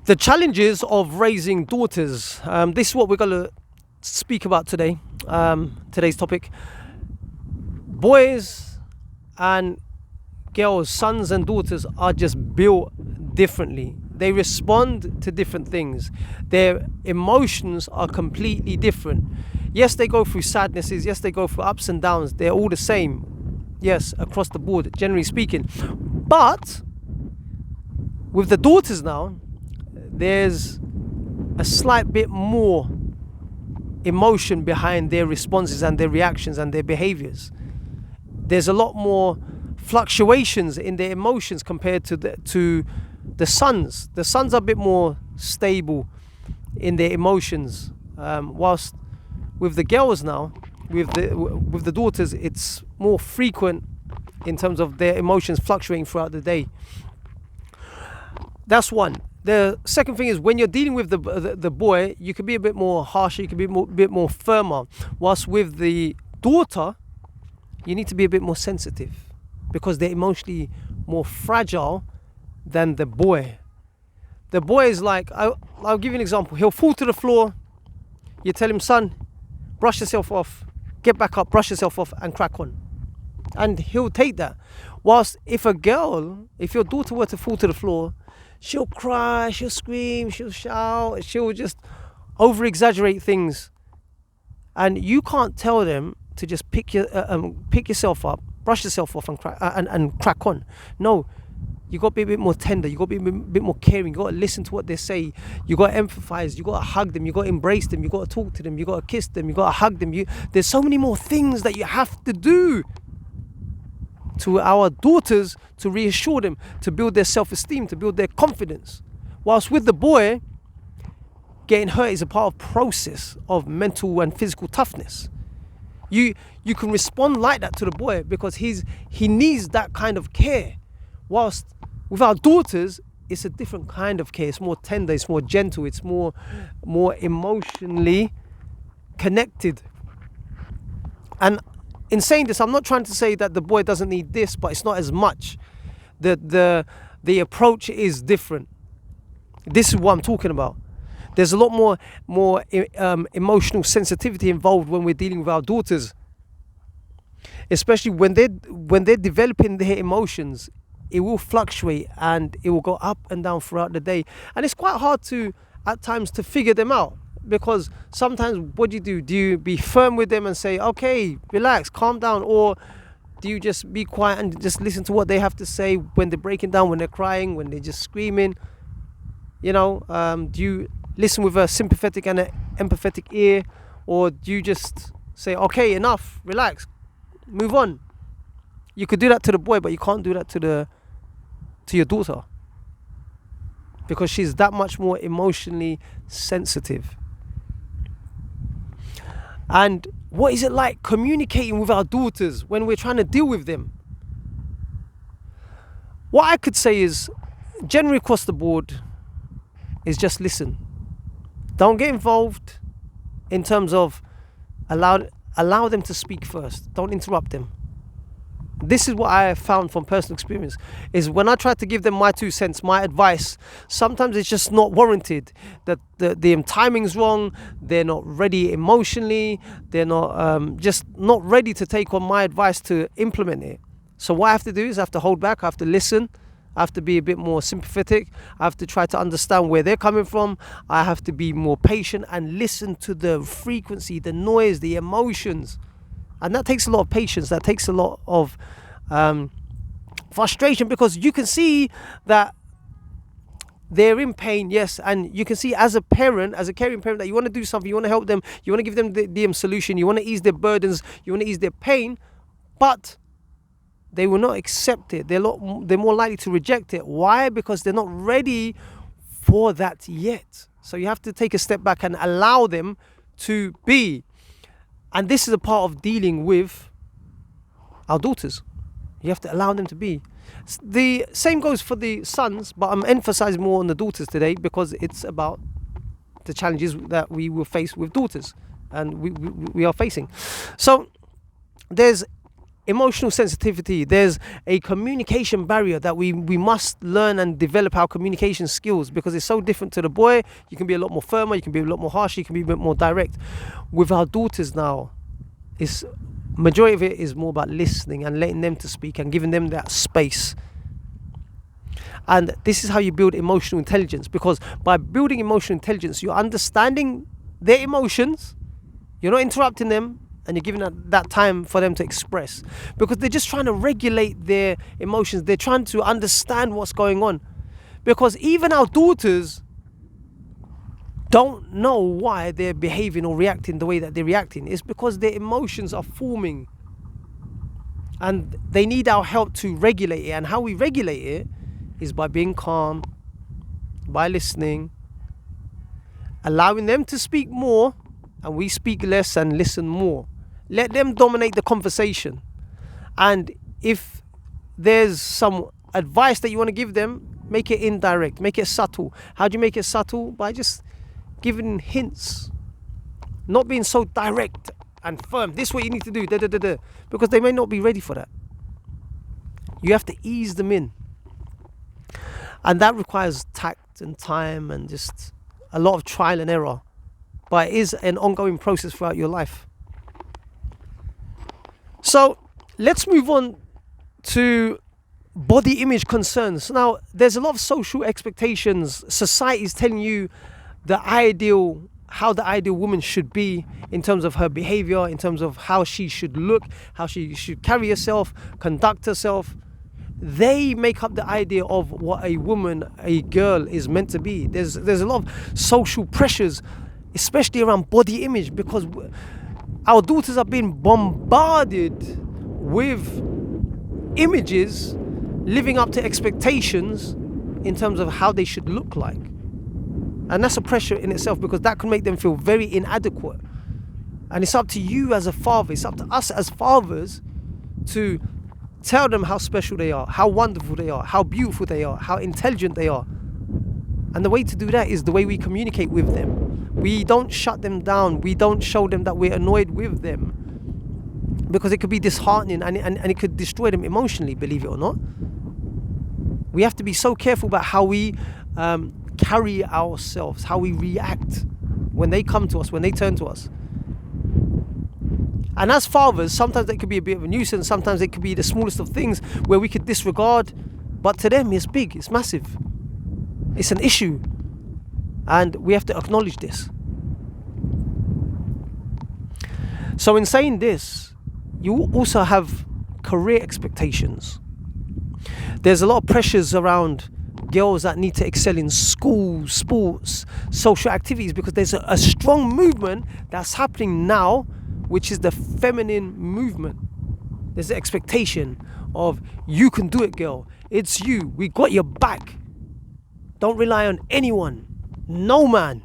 The challenges of raising daughters. This is what we're going to speak about today. Today's topic. Boys and girls, sons and daughters are just built differently. They respond to different things. Their emotions are completely different. Yes, they go through sadnesses. Yes, they go through ups and downs. They're all the same. Yes, across the board, generally speaking. But with the daughters now, there's a slight bit more emotion behind their responses and their reactions and their behaviors. There's a lot more fluctuations in their emotions compared to the sons. The sons are a bit more stable in their emotions, whilst with the girls now, with the daughters, it's more frequent in terms of their emotions fluctuating throughout the day. That's one. The second thing is, when you're dealing with the boy, you can be a bit more harsher, you can be a bit more firmer. Whilst with the daughter, you need to be a bit more sensitive because they're emotionally more fragile than the boy. The boy is like, I'll give you an example. He'll fall to the floor. You tell him, son, brush yourself off, get back up, brush yourself off and crack on. And he'll take that. Whilst if your daughter were to fall to the floor, she'll cry, she'll scream, she'll shout, she'll just over-exaggerate things. And you can't tell them to just pick yourself up, brush yourself off and crack on. No, you got to be a bit more tender, you got to be a bit more caring, you got to listen to what they say, you got to empathize, you got to hug them, you got to embrace them, you got to talk to them, you got to kiss them, you got to hug them. There's so many more things that you have to do to our daughters to reassure them, to build their self-esteem, to build their confidence. Whilst with the boy, getting hurt is a part of process of mental and physical toughness. You can respond like that to the boy because he needs that kind of care. Whilst with our daughters, it's a different kind of care. It's more tender, it's more gentle, it's more emotionally connected. And in saying this, I'm not trying to say that the boy doesn't need this, but it's not as much. The approach is different. This is what I'm talking about. There's a lot more emotional sensitivity involved when we're dealing with our daughters, especially when they're developing their emotions. It will fluctuate and it will go up and down throughout the day, and it's quite hard at times to figure them out. Because sometimes what do? Do you be firm with them and say, okay, relax, calm down? Or do you just be quiet and just listen to what they have to say when they're breaking down, when they're crying, when they're just screaming? Do you listen with a sympathetic and an empathetic ear? Or do you just say, okay, enough, relax, move on? You could do that to the boy, but you can't do that to your daughter. Because she's that much more emotionally sensitive. And what is it like communicating with our daughters when we're trying to deal with them? What I could say is, generally across the board, is just listen. Don't get involved in terms of allow them to speak first. Don't interrupt them. This is what I have found from personal experience, is when I try to give them my 2 cents, my advice, sometimes it's just not warranted. That the timing's wrong, they're not ready emotionally, they're not just not ready to take on my advice to implement it. So what I have to do is I have to hold back, I have to listen, I have to be a bit more sympathetic, I have to try to understand where they're coming from, I have to be more patient and listen to the frequency, the noise, the emotions. And that takes a lot of patience, that takes a lot of frustration, because you can see that they're in pain, yes, and you can see as a parent, as a caring parent, that you want to do something, you want to help them, you want to give them the solution, you want to ease their burdens, you want to ease their pain, but they will not accept it. They're more likely to reject it. Why? Because they're not ready for that yet. So you have to take a step back and allow them to be. And this is a part of dealing with our daughters. You have to allow them to be. The same goes for the sons, but I'm emphasizing more on the daughters today because it's about the challenges that we will face with daughters and we are facing. So there's emotional sensitivity. There's a communication barrier that we must learn and develop our communication skills, because it's so different to the boy. You can be a lot more firmer, you can be a lot more harsh, you can be a bit more direct. With our daughters now, it's majority of it is more about listening and letting them to speak and giving them that space. And this is how you build emotional intelligence, because by building emotional intelligence, you're understanding their emotions, you're not interrupting them, and you're giving that time for them to express, because they're just trying to regulate their emotions. They're trying to understand what's going on, because even our daughters don't know why they're behaving or reacting the way that they're reacting. It's because their emotions are forming, and they need our help to regulate it. And how we regulate it is by being calm, by listening, allowing them to speak more, and we speak less and listen more. Let them dominate the conversation. And if there's some advice that you want to give them, make it indirect, make it subtle. How do you make it subtle? By just giving hints, not being so direct and firm. This is what you need to do, because they may not be ready for that. You have to ease them in. And that requires tact and time and just a lot of trial and error. But it is an ongoing process throughout your life. So let's move on to body image concerns. Now, there's a lot of social expectations. Society is telling you how the ideal woman should be in terms of her behavior, in terms of how she should look, how she should carry herself, conduct herself. They make up the idea of what a woman, a girl is meant to be. There's a lot of social pressures, especially around body image, because our daughters are being bombarded with images living up to expectations in terms of how they should look like. And that's a pressure in itself, because that can make them feel very inadequate. And it's up to you as a father, it's up to us as fathers to tell them how special they are, how wonderful they are, how beautiful they are, how intelligent they are. And the way to do that is the way we communicate with them. We don't shut them down. We don't show them that we're annoyed with them, because it could be disheartening and it could destroy them emotionally, believe it or not. We have to be so careful about how we carry ourselves, how we react when they come to us, when they turn to us. And as fathers, sometimes it could be a bit of a nuisance, sometimes it could be the smallest of things where we could disregard, but to them it's big, it's massive, it's an issue, and we have to acknowledge this. So in saying this, you also have career expectations. There's a lot of pressures around girls that need to excel in school, sports, social activities, because there's a strong movement that's happening now, which is the feminine movement. There's the expectation of, you can do it, girl. It's you. We got your back. Don't rely on anyone. No man.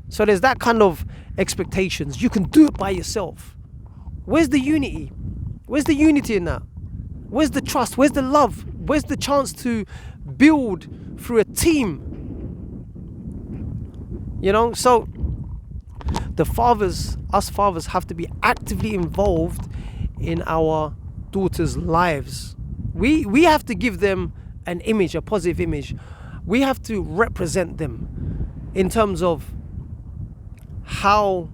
So there's that kind of expectations. You can do it by yourself. Where's the unity? Where's the unity in that? Where's the trust? Where's the love? Where's the chance to build through a team? You know, so us fathers have to be actively involved in our daughters' lives. We have to give them an image, a positive image. We have to represent them in terms of how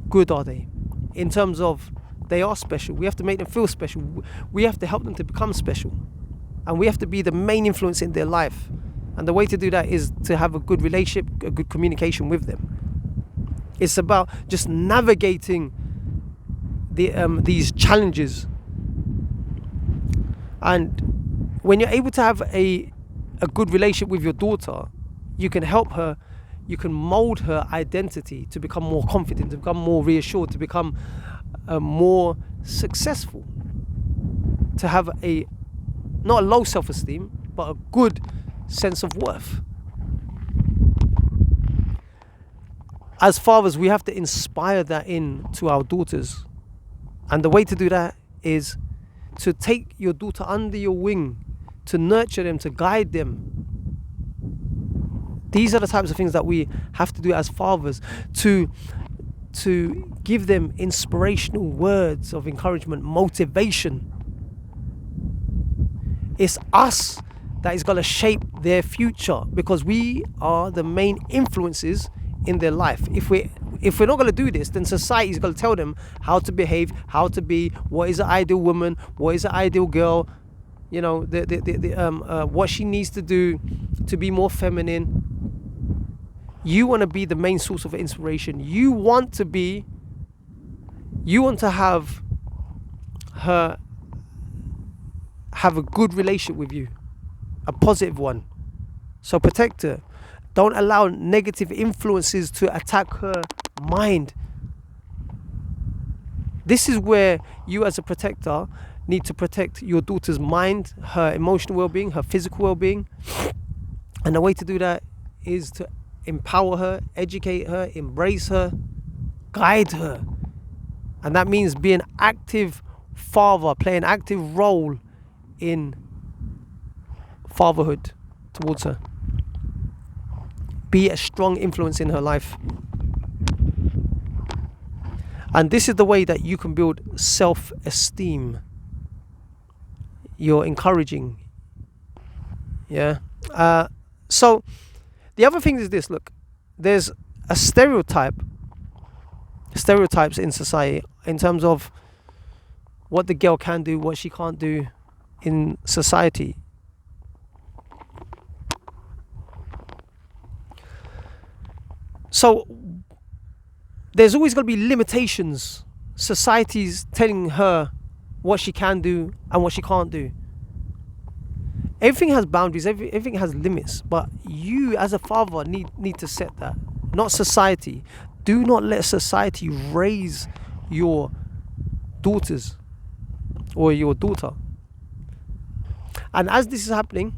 good are they, in terms of they are special. We have to make them feel special. We have to help them to become special, and we have to be the main influence in their life. And the way to do that is to have a good relationship, a good communication with them. It's about just navigating these challenges. And when you're able to have a good relationship with your daughter, you can help her, you can mold her identity to become more confident, to become more reassured, to become more successful, to have not a low self-esteem, but a good sense of worth. As fathers, we have to inspire that into our daughters. And the way to do that is to take your daughter under your wing, to nurture them, to guide them. These are the types of things that we have to do as fathers, to to give them inspirational words of encouragement, motivation. It's us that is going to shape their future, because we are the main influences in their life. If we're not going to do this, then society is going to tell them how to behave, how to be, what is an ideal woman, what is an ideal girl, you know, what she needs to do to be more feminine. You want to be the main source of inspiration. You want to have her have a good relationship with you, a positive one. So protect her. Don't allow negative influences to attack her mind. This is where you as a protector need to protect your daughter's mind, her emotional well-being, her physical well-being. And the way to do that is to empower her, educate her, embrace her, guide her. And that means be an active father, play an active role in fatherhood towards her. Be a strong influence in her life. And this is the way that you can build self-esteem. You're encouraging. Yeah. So the other thing is this. Look, there's a stereotypes in society in terms of what the girl can do, what she can't do in society. So there's always going to be limitations. Society's telling her what she can do and what she can't do. Everything has boundaries, everything has limits, but you as a father need to set that, not society. Do not let society raise your daughters or your daughter. And as this is happening,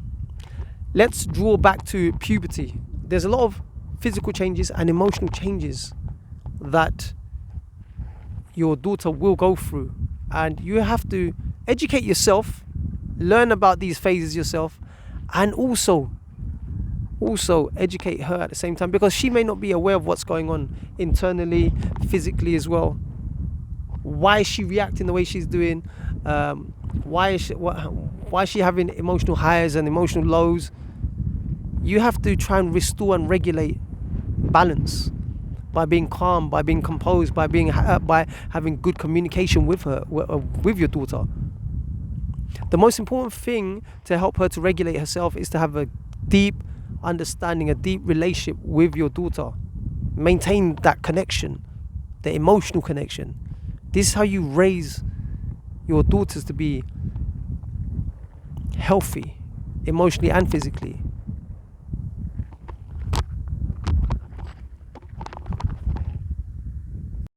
let's draw back to puberty. There's a lot of physical changes and emotional changes that your daughter will go through, and you have to educate yourself, learn about these phases yourself, and also educate her at the same time, because she may not be aware of what's going on internally, physically as well. Why is she reacting the way she's doing? Why is she having emotional highs and emotional lows? You have to try and restore and regulate balance by being calm, by being composed, by having good communication with her, with your daughter. The most important thing to help her to regulate herself is to have a deep understanding, a deep relationship with your daughter. Maintain that connection, the emotional connection. This is how you raise your daughters to be healthy, emotionally and physically.